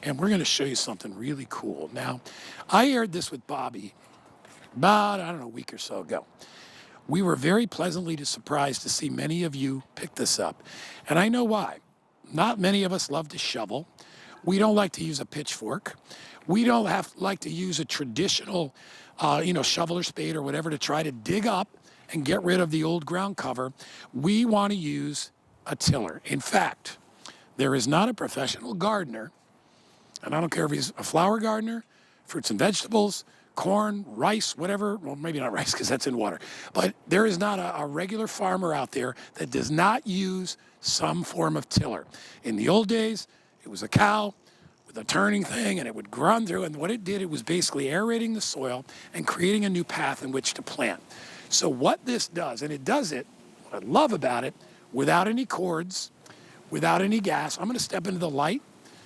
and we're going to show you something really cool. Now, I aired this with Bobby about, I don't know, a week or so ago. We were very pleasantly surprised to see many of you pick this up. And I know why. Not many of us love to shovel. We don't like to use a pitchfork. We don't like to use a traditional, shovel or spade or whatever to try to dig up and get rid of the old ground cover. We want to use a tiller. In fact, there is not a professional gardener, and I don't care if he's a flower gardener, fruits and vegetables, corn, rice, whatever. Well, maybe not rice because that's in water. But there is not a regular farmer out there that does not use some form of tiller. In the old days, it was a cow with a turning thing, and it would run through. And what it did, it was basically aerating the soil and creating a new path in which to plant. So what this does, and it does it, what I love about it, without any cords, without any gas. I'm going to step into the light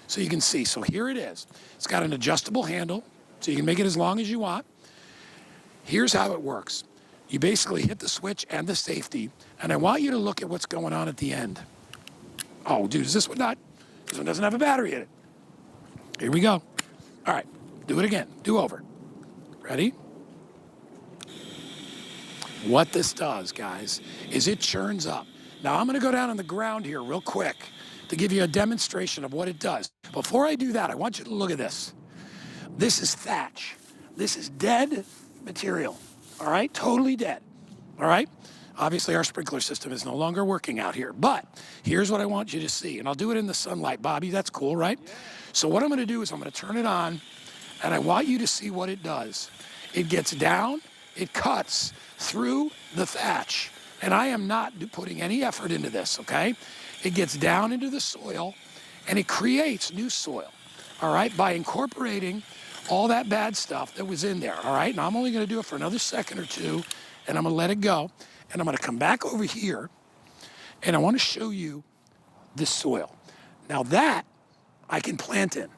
so you can see. So here it is. It's got an adjustable handle, so you can make it as long as you want. Here's how it works. You basically hit the switch and the safety, and I want you to look at what's going on at the end. Oh, dude, is this one not? This one doesn't have a battery in it. Here we go. All right, do it again. Do over. Ready? What this does, guys, is it churns up. Now, I'm going to go down on the ground here real quick to give you a demonstration of what it does. Before I do that, I want you to look at this. This is thatch. This is dead material, all right? Totally dead, all right? Obviously, our sprinkler system is no longer working out here, but here's what I want you to see, and I'll do it in the sunlight. Bobby, that's cool, right? Yeah. So what I'm going to do is I'm going to turn it on, and I want you to see what it does. It gets down, it cuts through the thatch, and I am not putting any effort into this, okay? It gets down into the soil, and it creates new soil, all right, by incorporating all that bad stuff that was in there, all right? Now, I'm only going to do it for another second or two, and I'm going to let it go, and I'm going to come back over here, and I want to show you this soil. Now, that I can plant in.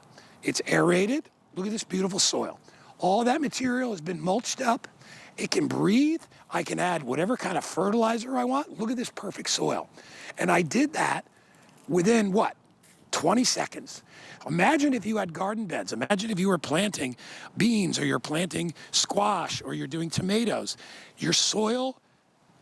It's aerated. Look at this beautiful soil. All that material has been mulched up. It can breathe. I can add whatever kind of fertilizer I want. Look at this perfect soil. And I did that within, what, 20 seconds. Imagine if you had garden beds. Imagine if you were planting beans, or you're planting squash, or you're doing tomatoes. Your soil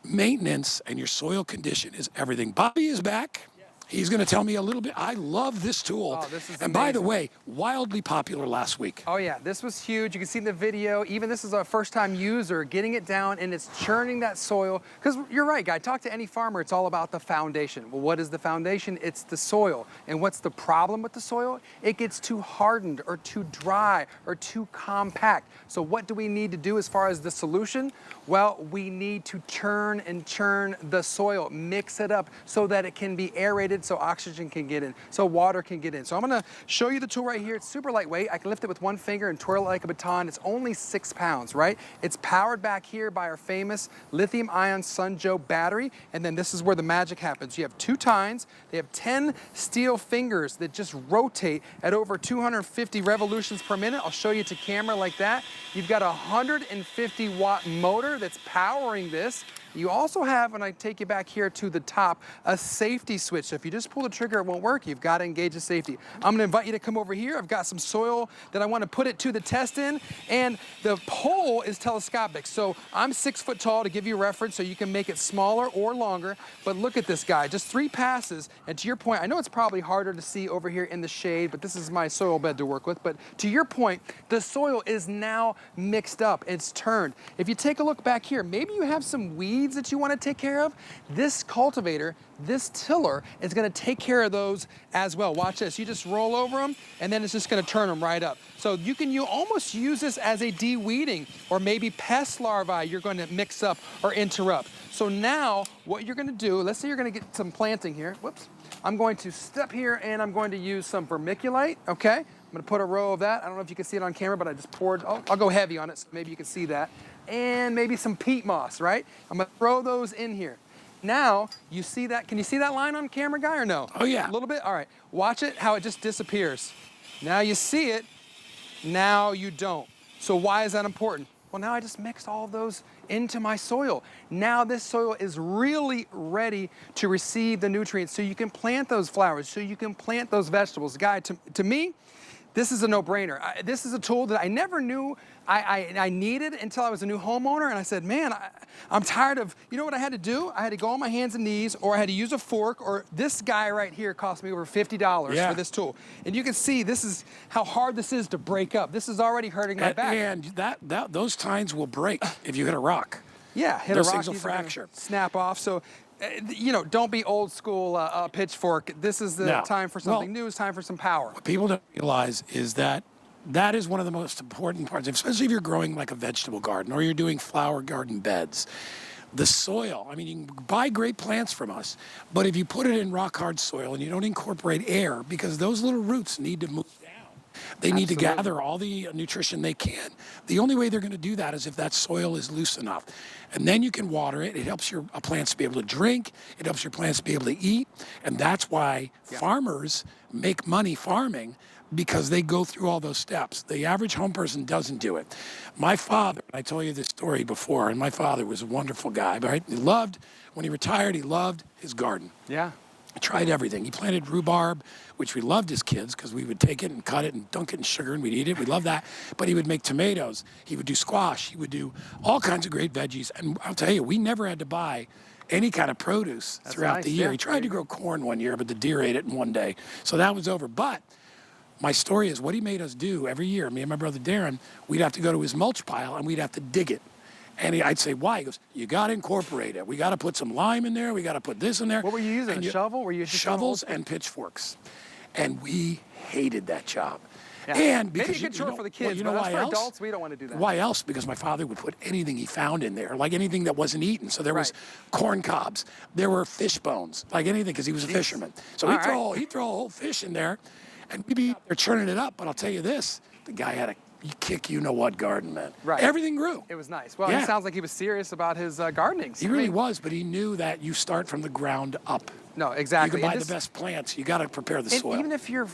maintenance and your soil condition is everything. Bobby is back. He's going to tell me a little bit. I love this tool. Oh, this is and amazing. By the way, wildly popular last week. Oh yeah, this was huge. You can see in the video, even this is our first time user getting it down, and it's churning that soil. Because you're right, guy, talk to any farmer, it's all about the foundation. Well, what is the foundation? It's the soil. And what's the problem with the soil? It gets too hardened or too dry or too compact. So what do we need to do as far as the solution? Well, we need to churn and churn the soil, mix it up so that it can be aerated, so oxygen can get in, so water can get in. So I'm gonna show you the tool right here. It's super lightweight. I can lift it with one finger and twirl it like a baton. It's only 6 pounds, right? It's powered back here by our famous lithium-ion Sun Joe battery. And then this is where the magic happens. You have 2 tines. They have 10 steel fingers that just rotate at over 250 revolutions per minute. I'll show you to camera like that. You've got a 150-watt motor that's powering this. You also have, when I take you back here to the top, a safety switch. So if you just pull the trigger, it won't work. You've got to engage the safety. I'm gonna invite you to come over here. I've got some soil that I want to put it to the test in, and the pole is telescopic. So I'm 6 foot tall to give you a reference so you can make it smaller or longer. But look at this guy, just 3 passes. And to your point, I know it's probably harder to see over here in the shade, but this is my soil bed to work with. But to your point, the soil is now mixed up. It's turned. If you take a look back here, maybe you have some weeds that you want to take care of. This cultivator, this tiller is going to take care of those as well. Watch this. You just roll over them, and then it's just going to turn them right up. So you can almost use this as a de-weeding, or maybe pest larvae you're going to mix up or interrupt. So now what you're going to do, let's say you're going to get some planting here. Whoops. I'm going to step here, and I'm going to use some vermiculite, okay? I'm going to put a row of that. I don't know if you can see it on camera, but I just poured, I'll go heavy on it so maybe you can see that. And maybe some peat moss, right? I'm gonna throw those in here. Now, you see that, can you see that line on camera, guy, or no? Oh yeah. A little bit, all right. Watch it, how it just disappears. Now you see it, now you don't. So why is that important? Well, now I just mixed all of those into my soil. Now this soil is really ready to receive the nutrients so you can plant those flowers, so you can plant those vegetables. Guy, to me, This is a no-brainer. This is a tool that I never knew I needed until I was a new homeowner, and I said, man, I'm tired of, you know what I had to do? I had to go on my hands and knees, or I had to use a fork, or this guy right here cost me over $50 for this tool. And you can see this is how hard this is to break up. This is already hurting my back. And those tines will break if you hit a rock. Yeah, hit those a rock, things will fracture. Snap off. So, you know, don't be old school pitchfork. This is the time for something new. It's time for some power. What people don't realize is that is one of the most important parts, especially if you're growing like a vegetable garden or you're doing flower garden beds. The soil, I mean, you can buy great plants from us, but if you put it in rock hard soil and you don't incorporate air, because those little roots need to move down. They need to gather all the nutrition they can. The only way they're going to do that is if that soil is loose enough. And then you can water it. It helps your plants to be able to drink. It helps your plants to be able to eat. And that's why farmers make money farming, because they go through all those steps. The average home person doesn't do it. My father, I told you this story before, and my father was a wonderful guy, right? He loved, when he retired, he loved his garden. Yeah. He tried everything. He planted rhubarb, which we loved as kids because we would take it and cut it and dunk it in sugar and we'd eat it. We loved that. But he would make tomatoes. He would do squash. He would do all kinds of great veggies. And I'll tell you, we never had to buy any kind of produce throughout the year. Yeah. He tried to grow corn one year, but the deer ate it in one day. So that was over. But my story is what he made us do every year, me and my brother Darren, we'd have to go to his mulch pile and we'd have to dig it. And I'd say, why? He goes, you got to incorporate it. We got to put some lime in there. We got to put this in there. What were you using, a shovel? Were you just shovels and pitchforks. And we hated that job. Yeah. And because maybe a good chore for the kids, you know but why for else? adults, we don't want to do that. Why else? Because my father would put anything he found in there, like anything that wasn't eaten. So there was corn cobs. There were fish bones, like anything, because he was a fisherman. So he'd throw a whole fish in there, and we'd be out there churning it up. But I'll tell you this, the guy had a you-know-what garden, man. Right. Everything grew. It was nice. Well, it sounds like he was serious about his gardening. He really was, but he knew that you start from the ground up. No, exactly. You can buy the best plants. You got to prepare the soil. Even if you're,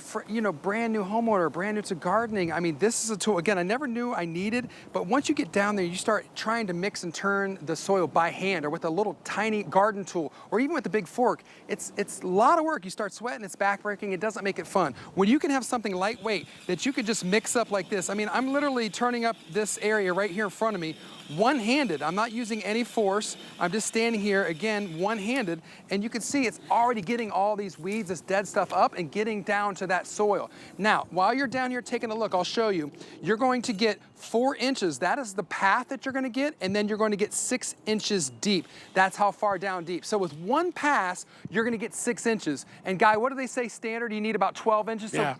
brand new homeowner, brand new to gardening, I mean, this is a tool, again, I never knew I needed, but once you get down there, you start trying to mix and turn the soil by hand or with a little tiny garden tool, or even with the big fork. It's a lot of work. You start sweating, it's backbreaking, it doesn't make it fun. When you can have something lightweight that you could just mix up like this, I mean, I'm literally turning up this area right here in front of me, one-handed. I'm not using any force. I'm just standing here, again, one-handed, and you can see it's already getting all these weeds, this dead stuff up and getting down to that soil. Now, while you're down here taking a look, I'll show you. You're going to get 4 inches. That is the path that you're going to get, and then you're going to get 6 inches deep. That's how far down deep. So with one pass, you're going to get 6 inches. And Guy, what do they say standard? You need about 12 inches. Yeah. So